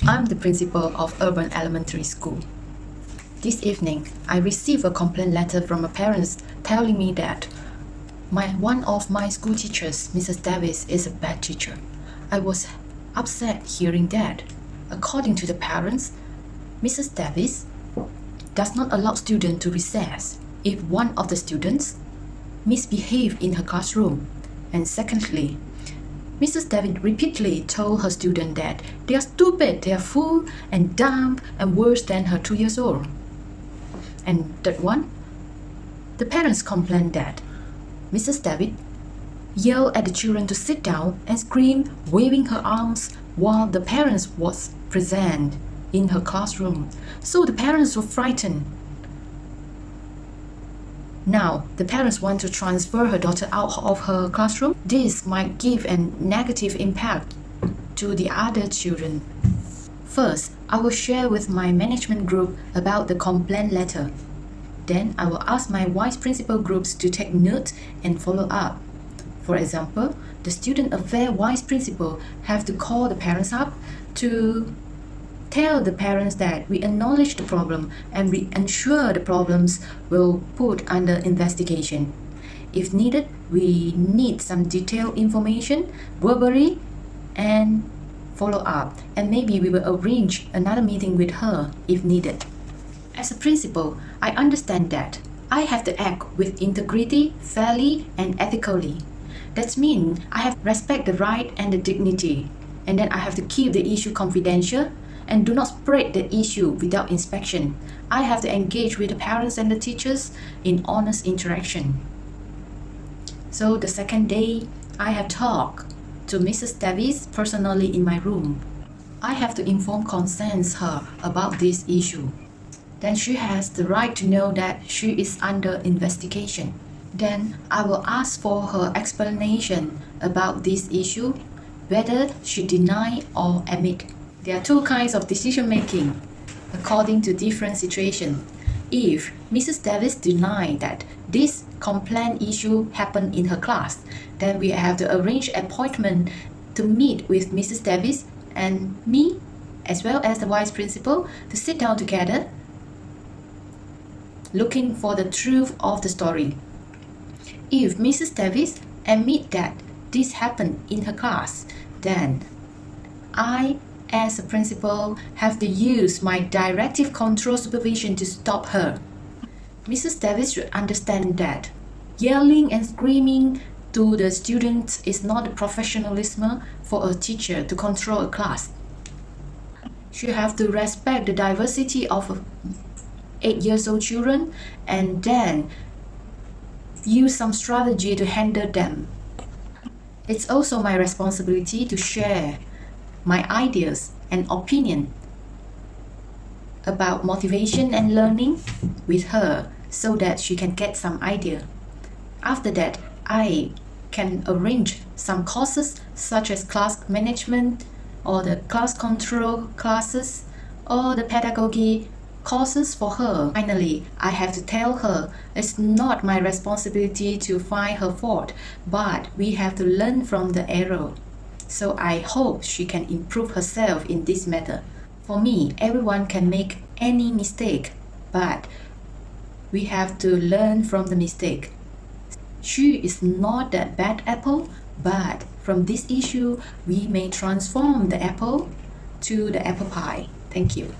I'm the principal of Urban Elementary School. This evening, I received a complaint letter from a parent telling me that one of my school teachers, Mrs. Davis, is a bad teacher. I was upset hearing that. According to the parents, Mrs. Davis does not allow students to recess if one of the students misbehaves in her classroom. And secondly, Mrs. Davis repeatedly told her students that they are stupid, they are fool and dumb and worse than her 2 years old. And third one, the parents complained that Mrs. Davis yelled at the children to sit down and screamed, waving her arms while the parents was present in her classroom. So the parents were frightened. Now, the parents want to transfer her daughter out of her classroom. This might give a negative impact to the other children. First, I will share with my management group about the complaint letter. Then, I will ask my vice principal groups to take note and follow up. For example, the student affairs vice principal have to call the parents up to tell the parents that we acknowledge the problem and we ensure the problems will put under investigation. If needed, we need some detailed information, verbally, and follow up. And maybe we will arrange another meeting with her if needed. As a principal, I understand that I have to act with integrity, fairly, and ethically. That means I have to respect the right and the dignity. And then I have to keep the issue confidential and do not spread the issue without inspection. I have to engage with the parents and the teachers in honest interaction. So the second day, I have talked to Mrs. Davis personally in my room. I have to inform consent her about this issue. Then she has the right to know that she is under investigation. Then I will ask for her explanation about this issue, whether she deny or admit. There are two kinds of decision making according to different situations. If Mrs. Davis denies that this complaint issue happened in her class, then we have to arrange an appointment to meet with Mrs. Davis and me, as well as the vice principal, to sit down together, looking for the truth of the story. If Mrs. Davis admits that this happened in her class, then I, as a principal, have to use my directive control supervision to stop her. Mrs. Davis should understand that yelling and screaming to the students is not a professionalism for a teacher to control a class. She has to respect the diversity of 8-year-old children and then use some strategy to handle them. It's also my responsibility to share my ideas and opinion about motivation and learning with her so that she can get some idea. After that, I can arrange some courses such as class management or the class control classes or the pedagogy courses for her. Finally, I have to tell her it's not my responsibility to find her fault, but we have to learn from the error. So I hope she can improve herself in this matter. For me, everyone can make any mistake, but we have to learn from the mistake. She is not that bad apple, but from this issue, we may transform the apple to the apple pie. Thank you.